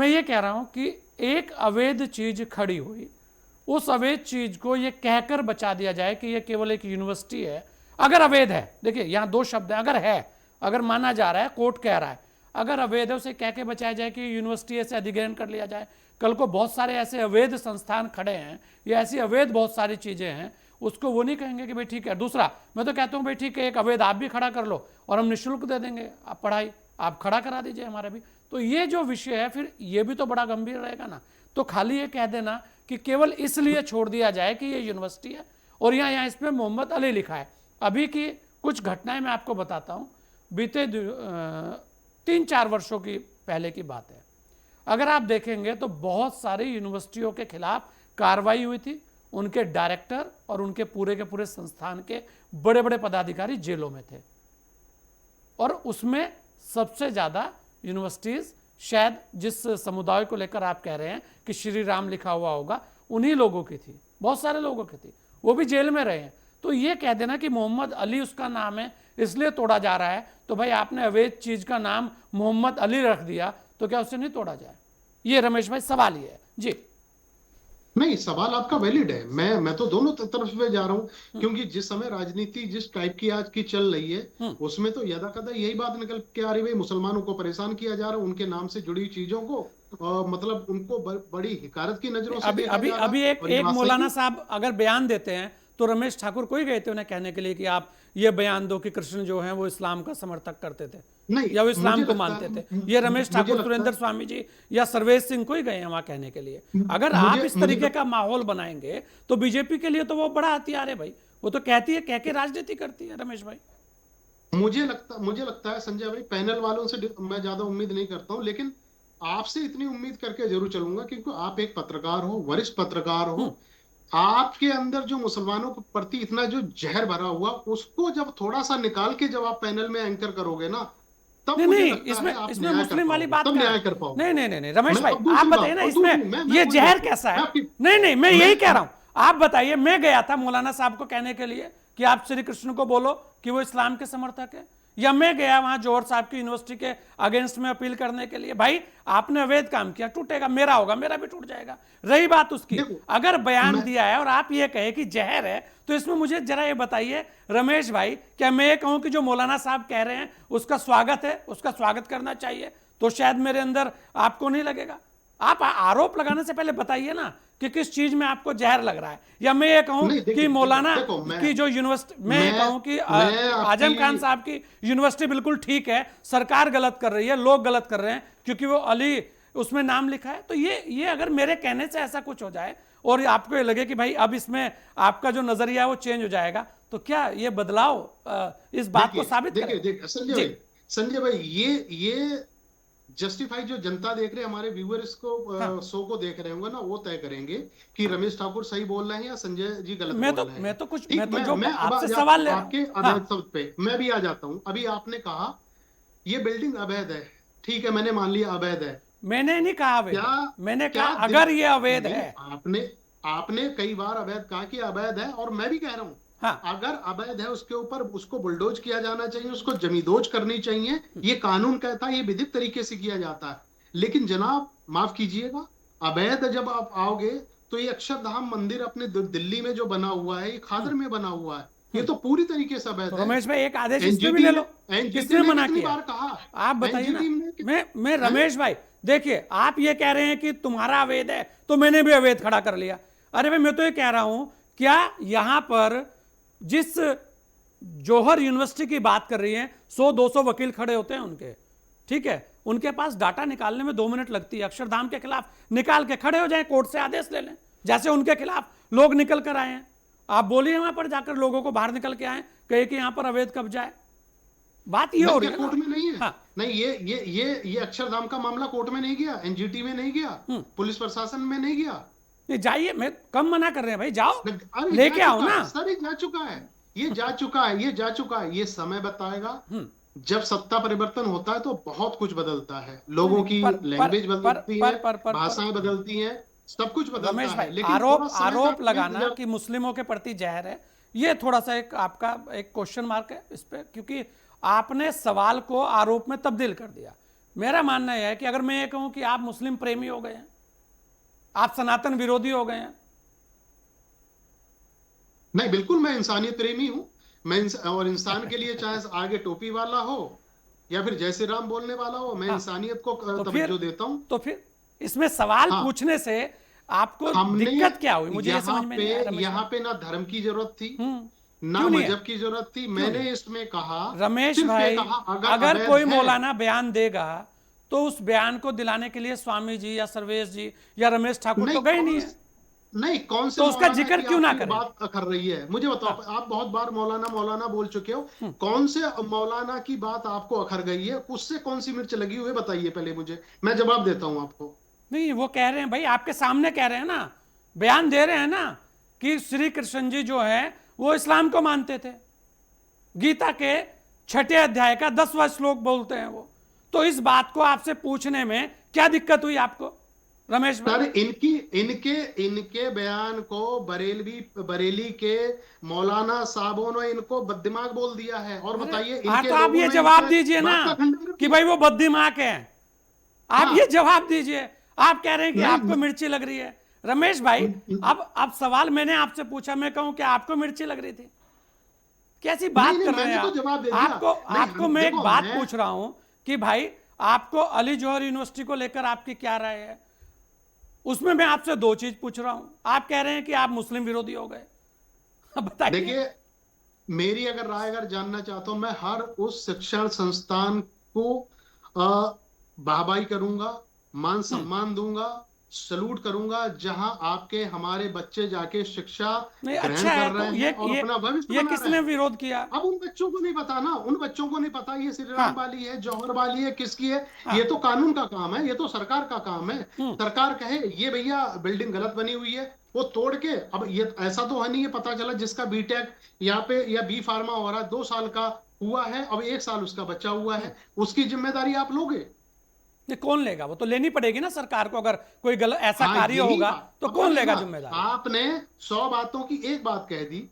मैं ये कह रहा हूं कि एक अवैध चीज खड़ी हुई, उस अवैध चीज को ये कहकर बचा दिया जाए कि ये केवल एक यूनिवर्सिटी है। अगर अवैध है, देखिए यहां दो शब्द हैं, अगर है, अगर माना जा रहा है, कोर्ट कह रहा है, अगर अवैध है उसे कह के बचाया जाए कि यूनिवर्सिटी से अधिग्रहण कर लिया जाए। कल को बहुत सारे ऐसे अवैध संस्थान खड़े हैं या ऐसी अवैध बहुत सारी चीजें हैं, उसको वो नहीं कहेंगे कि भाई ठीक है। दूसरा, मैं तो कहता हूं भाई ठीक है, एक अवैध आप भी खड़ा कर लो और हम निःशुल्क दे देंगे, आप पढ़ाई आप खड़ा करा दीजिए हमारे भी। तो ये जो विषय है फिर ये भी तो बड़ा गंभीर रहेगा ना। तो खाली ये कह देना कि केवल इसलिए छोड़ दिया जाए कि ये यूनिवर्सिटी है और यहाँ इसमें मोहम्मद अली लिखा है। अभी की कुछ घटनाएं मैं आपको बताता हूँ, बीते 3-4 वर्षों की पहले की बात है। अगर आप देखेंगे तो बहुत सारी यूनिवर्सिटियों के खिलाफ कार्रवाई हुई थी, उनके डायरेक्टर और उनके पूरे के पूरे संस्थान के बड़े बड़े पदाधिकारी जेलों में थे, और उसमें सबसे ज़्यादा यूनिवर्सिटीज़ शायद जिस समुदाय को लेकर आप कह रहे हैं कि श्री राम लिखा हुआ होगा, उन्हीं लोगों की थी, बहुत सारे लोगों की थी, वो भी जेल में रहे हैं। तो ये कह देना कि मोहम्मद अली उसका नाम है इसलिए तोड़ा जा रहा है, तो भाई आपने अवैध चीज़ का नाम मोहम्मद अली रख दिया तो क्या उससे नहीं तोड़ा जाए? ये रमेश भाई सवाल ये है जी। नहीं, सवाल आपका वैलिड है। मैं तो दोनों तरफ में जा रहा हूँ, क्योंकि जिस समय राजनीति जिस टाइप की आज की चल रही है उसमें तो यदा कदा यही बात निकल के आ रही है, मुसलमानों को परेशान किया जा रहा है, उनके नाम से जुड़ी चीजों को मतलब उनको बड़ी हिकारत की नजरों से अभी देखा अभी जा रहा अभी है। एक और ये एक बात मौलाना सही साहब अगर बयान देते हैं तो रमेश ठाकुर को ही गए थे उन्हें कहने के लिए कि आप ये बयान दो कि कृष्ण जो है वो इस्लाम का समर्थक करते थे नहीं, या वो इस्लाम मुझे को लगता मानते थे। है, ये रमेश मुझे ठाकुर, लगता सुरेंद्र है, स्वामी जी या सर्वेश सिंह को ही गए हैं वहां कहने के लिए। अगर आप मुझे इस मुझे तरीके का माहौल बनाएंगे तो बीजेपी के लिए तो वो बड़ा हथियार है भाई, वो तो कहती है, कह के राजनीति करती है रमेश भाई। मुझे लगता है संजय भाई, पैनल वालों से मैं ज्यादा उम्मीद नहीं करता हूं, लेकिन आपसे इतनी उम्मीद करके जरूर चलूंगा, क्योंकि आप एक पत्रकार हो, वरिष्ठ पत्रकार हो। आपके अंदर जो मुसलमानों के प्रति इतना जो जहर भरा हुआ, उसको जब थोड़ा सा निकाल के जब आप पैनल में एंकर करोगे ना, तब नहीं मुझे नहीं, लगता इसमें है आप इसमें न्याय कर मुस्लिम वाली पाओगे, बात तब कहाँ है? न्याय कर पाओगे। नहीं नहीं नहीं नहीं रमेश मैं भाई, अब आप दूसरी बताइए बात, ना और इसमें दूसरी मैं ये पूरी जहर बात कैसा है? मैं आपकी नहीं नहीं, मैं मैं यही कह रहा हूं, आप बताइए। मैं गया था मौलाना साहब को कहने के लिए कि आप श्री कृष्ण को बोलो कि वो इस्लाम के समर्थक है, या मैं गया वहां जौहर साहब की यूनिवर्सिटी के अगेंस्ट में अपील करने के लिए? भाई आपने अवैध काम किया, टूटेगा, मेरा होगा, मेरा भी टूट जाएगा। रही बात उसकी, देखो, अगर बयान मैं दिया है और आप ये कहे कि जहर है, तो इसमें मुझे जरा ये बताइए रमेश भाई, क्या मैं ये कहूं कि जो मौलाना साहब कह रहे हैं उसका स्वागत है, उसका स्वागत करना चाहिए, तो शायद मेरे अंदर आपको नहीं लगेगा? आप आरोप लगाने से पहले बताइए ना कि किस चीज में आपको जहर लग रहा है। या मैं ये कहूं नहीं, कि देखिए देखो मौलाना देखो की जो यूनिवर्सिटी, मैं ये कहूं कि मैं आजम खान आपकी साहब की यूनिवर्सिटी बिल्कुल ठीक है, सरकार गलत कर रही है, लोग गलत कर रहे हैं क्योंकि वो अली उसमें नाम लिखा है, तो ये अगर मेरे कहने से ऐसा कुछ हो जाए और आपको ये लगे कि भाई अब इसमें आपका जो नजरिया है वो चेंज हो जाएगा, तो क्या ये बदलाव इस बात को साबित देखिए करेगा? देखिए जी। संजय भाई, ये जस्टिफाई जो जनता देख रहे हैं, हमारे व्यूअर्स को हाँ, शो को देख रहे होंगे ना, वो तय करेंगे कि रमेश ठाकुर सही बोल रहे हैं या संजय जी गलत मैं बोल तो रहे मैं हैं। तो कुछ, मैं ठीक, तो जो मैं अब आ आपसे जाता सवाल हूँ ले रहा हूं। आपके हाँ, अवैध शब्द पे, मैं भी आ जाता हूँ। अभी आपने कहा ये बिल्डिंग अवैध है, ठीक है, मैंने मान लिया अवैध है। मैंने नहीं कहा अवैध क्या है, मैंने कहा क्या अगर ये अवैध नहीं, है। आपने आपने कई बार अवैध कहा कि अवैध है, और मैं भी कह रहा हूं हाँ, अगर अवैध है उसके ऊपर उसको बुलडोज किया जाना चाहिए, उसको जमींदोज करनी चाहिए। ये कानून कहता है, ये विधिक तरीके से किया जाता है। लेकिन जनाब माफ कीजिएगा, अवैध जब आप आओगे तो ये अक्षरधाम मंदिर अपने दिल्ली में जो बना हुआ है, ये खादर में बना हुआ है, ये तो पूरी तरीके से तो अवैध है। रमेश भाई एक आदेश इस पे भी एनजीटी ले ने लो, एनजीटी किसने ने मना कितनी किया? बार कहा, आप बताइए ना। एनजीटी ने मैं हैं? रमेश भाई, देखिए आप ये कह रहे हैं कि तुम्हारा अवैध है तो मैंने भी अवैध खड़ा कर लिया। अरे भाई मैं तो ये कह रहा हूं, क्या यहां पर जिस जौहर यूनिवर्सिटी की बात कर रही है 100-200 वकील खड़े होते हैं उनके, ठीक है, उनके पास डाटा निकालने में 2 मिनट लगती है। अक्षरधाम के खिलाफ निकाल के खड़े हो जाएं, कोर्ट से आदेश ले लें, जैसे उनके खिलाफ लोग निकल कर आए हैं। आप बोलिए वहां पर जाकर लोगों को बाहर निकल के आए, कहे कि यहां पर अवैध कब्जा है। बात ये हो रही है कोर्ट में ना। नहीं है। हाँ, नहीं, ये अक्षरधाम का मामला कोर्ट में नहीं गया, एनजीटी में नहीं गया, पुलिस प्रशासन में नहीं गया। नहीं जाइए, मैं कम मना कर रहे हैं भाई, जाओ अरे जा लेके आओ चुका ना। है सर, ये जा चुका है, ये जा चुका है, ये जा चुका है। ये समय बताएगा। जब सत्ता परिवर्तन होता है तो बहुत कुछ बदलता है, लोगों की पर लैंग्वेज बदलती है, पर भाषाएं बदलती हैं, सब कुछ बदलता रमेश है। भाई, लेकिन थोड़ा आरोप समय का आरोप लगाना इंतजार। कि मुस्लिमों के प्रति जहर है, ये थोड़ा सा एक आपका एक क्वेश्चन मार्क है इस पे, क्योंकि आपने सवाल को आरोप में तब्दील कर दिया। मेरा मानना यह है कि अगर मैं ये कहूं कि आप मुस्लिम प्रेमी हो गए हैं, आप सनातन विरोधी हो गए हैं। नहीं, बिल्कुल मैं इंसानियत प्रेमी हूं। और इंसान के लिए चाहे आगे टोपी वाला हो या फिर जय श्री राम बोलने वाला हो, मैं हाँ, इंसानियत को तो तवज्जो देता हूं। तो फिर इसमें सवाल हाँ, पूछने से आपको हमने दिक्कत क्या हुई, मुझे ये यहाँ समझ में नहीं आया रमेश यहाँ भाई। पे ना धर्म की जरूरत थी, ना क्यों नहीं है? मजहब की जरूरत थी। क्यों मैंने नहीं? इसमें कहा, रमेश सिर्फ ये भाई, कहा अगर अगर अवैध कोई है। मौलाना बयान देगा तो उस बयान को दिलाने के लिए स्वामी जी या सर्वेश जी या रमेश ठाकुर नहीं तो गए नहीं कौन है, नहीं कौन से तो उसका मौलाना जिक्र की क्यों ना आपकी करें? बात कर रही है, मुझे बताओ। हाँ, आप बहुत बार मौलाना मौलाना बोल चुके हो, कौन से मौलाना की बात आपको अखर गई है? उससे कौन सी मिर्च लगी हुई है बताइए पहले मुझे, मैं जवाब देता हूं आपको। नहीं वो कह रहे हैं भाई, आपके सामने कह रहे हैं ना, बयान दे रहे हैं ना कि श्री कृष्ण जी जो है वो इस्लाम को मानते थे, गीता के 6 अध्याय का 10वां श्लोक बोलते हैं वो। तो इस बात को आपसे पूछने में क्या दिक्कत हुई आपको रमेश भाई? सर, इनकी इनके इनके बयान को बरेली के मौलाना साहबों ने इनको बददिमाग बोल दिया है। और बताइए, हाँ, इनके तो आप लोगों ये ने जवाब इनके दीजिए ना बात का खंडन कर कि दिया। भाई वो बद्दिमाक है। आप हाँ, ये जवाब दीजिए। आप कह रहे हैं कि नहीं, आपको मिर्ची लग रही है। रमेश भाई, अब सवाल मैंने आपसे पूछा, मैं कहूं कि आपको मिर्ची लग रही थी? कैसी नहीं, बात नहीं, कर रहे हैं मैंने तो आप? जवाब दे दिया। आपको नहीं, आपको मैं एक देखो, बात पूछ रहा हूं कि भाई आपको अली जौहर यूनिवर्सिटी को लेकर आपकी क्या राय है? उसमें मैं आपसे 2 चीज पूछ रहा हूं। आप कह रहे हैं कि आप मुस्लिम विरोधी हो गए। बताइए। देखिए, मेरी अगर राय अगर जानना चाहता हूं, मैं हर उस शिक्षण संस्थान को वाहवाही करूंगा, मान सम्मान दूंगा, सलूट करूंगा, जहां आपके हमारे बच्चे जाके शिक्षा नहीं, ग्रहण अच्छा है। कर तो रहे हैं और अपना भविष्य ये बना रहे किसने हैं। विरोध किया? अब उन बच्चों को नहीं पता ना, उन बच्चों को नहीं पता ये श्री राम हाँ, वाली है, जौहर वाली है, किसकी है। ये हाँ, तो कानून का काम है, ये तो सरकार का काम है। सरकार कहे ये भैया बिल्डिंग गलत बनी हुई है, वो तोड़ के। अब ये ऐसा तो है नहीं, ये पता चला जिसका बीटेक यहाँ पे या बी फार्मा हो रहा है 2 साल का हुआ है, अब 1 साल उसका बच्चा हुआ है, उसकी जिम्मेदारी आप लोगे? ये कौन लेगा? वो तो लेनी पड़ेगी ना सरकार को। अगर कोई गलत ऐसा हाँ, कार्य यही होगा बात। तो अब कौन वही लेगा बात, जिम्मेदारी? आपने 100 बातों की एक बात कह दी।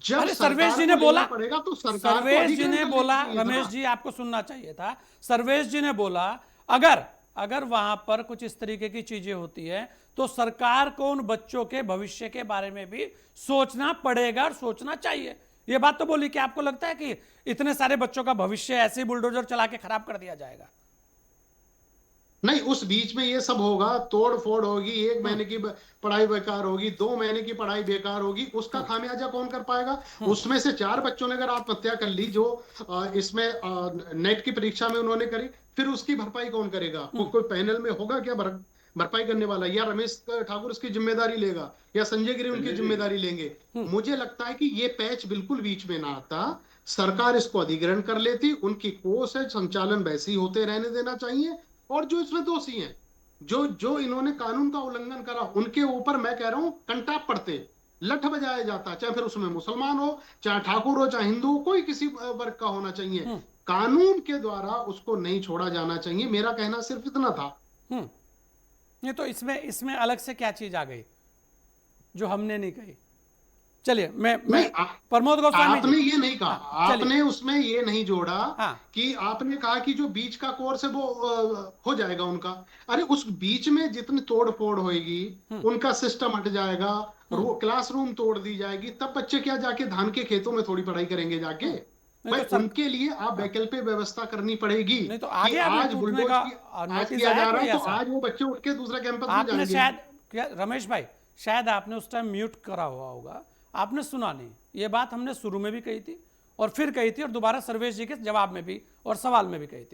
जब अरे सर्वेश सरकार जी को ने बोला, लेना पड़ेगा तो सरकार को सर्वेश जी अधिग्रहण ने कर बोला, लेना चाहिए था रमेश ना। जी आपको सुनना चाहिए था। सर्वेश जी ने बोला अगर अगर वहां पर कुछ इस तरीके की चीजें होती है तो सरकार को उन बच्चों के भविष्य के बारे में भी सोचना पड़ेगा और सोचना चाहिए। ये बात तो बोली कि आपको लगता है कि इतने सारे बच्चों का भविष्य ऐसे ही बुलडोजर चला के खराब कर दिया जाएगा? नहीं, उस बीच में ये सब होगा, तोड़ फोड़ होगी, 1 महीने की पढ़ाई बेकार होगी, 2 महीने की पढ़ाई बेकार होगी, उसका खामियाजा कौन कर पाएगा? उसमें से 4 बच्चों ने अगर आत्महत्या कर ली, जो इसमें नेट की परीक्षा में उन्होंने करी, फिर उसकी भरपाई कौन करेगा? कोई पैनल में होगा क्या भरपाई करने वाला? या रमेश ठाकुर इसकी जिम्मेदारी लेगा, या संजय गिरी उनकी जिम्मेदारी लेंगे? मुझे लगता है कि ये पैच बिल्कुल बीच में ना आता, सरकार इसको अधिग्रहण कर लेती, उनकी कोर्स है, संचालन वैसे ही होते रहने देना चाहिए। और जो इसमें दोषी हैं, जो जो इन्होंने कानून का उल्लंघन करा, उनके ऊपर मैं कह रहा हूं कंटाप पड़ते, लठ बजाया जाता, चाहे फिर उसमें मुसलमान हो, चाहे ठाकुर हो, चाहे हिंदू हो, कोई किसी वर्ग का होना चाहिए। कानून के द्वारा उसको नहीं छोड़ा जाना चाहिए। मेरा कहना सिर्फ इतना था। ये तो इसमें इसमें अलग से क्या चीज आ गई जो हमने नहीं कही? चलिए, मैं नहीं, प्रमोद गोस्वामी आपने जी, ये नहीं कहा, आपने उसमें ये नहीं जोड़ा कि आपने कहा कि जो बीच का कोर्स है वो हो जाएगा उनका। अरे उस बीच में जितनी तोड़ फोड़ होगी, उनका सिस्टम हट जाएगा, क्लासरूम तोड़ दी जाएगी, तब बच्चे क्या जाके धान के खेतों में थोड़ी पढ़ाई करेंगे जाके? भाई तो उनके लिए आप वैकल्पिक व्यवस्था करनी पड़ेगी। नहीं तो कि आगे आपने आज टूटने बुलडोज का आज नोटिस किया आया जा रहा कोई है, तो ऐसा? आज वो बच्चे उठ के दूसरे कैंपस में आपने जाएंगे। शायद, क्या रमेश भाई, शायद आपने उस टाइम म्यूट करा हुआ होगा, आपने सुना नहीं। ये बात हमने शुरू में भी कही थी और फिर कही थी और दोबारा सर्वेश जी के जवाब में भी और सवाल में भी कही थी।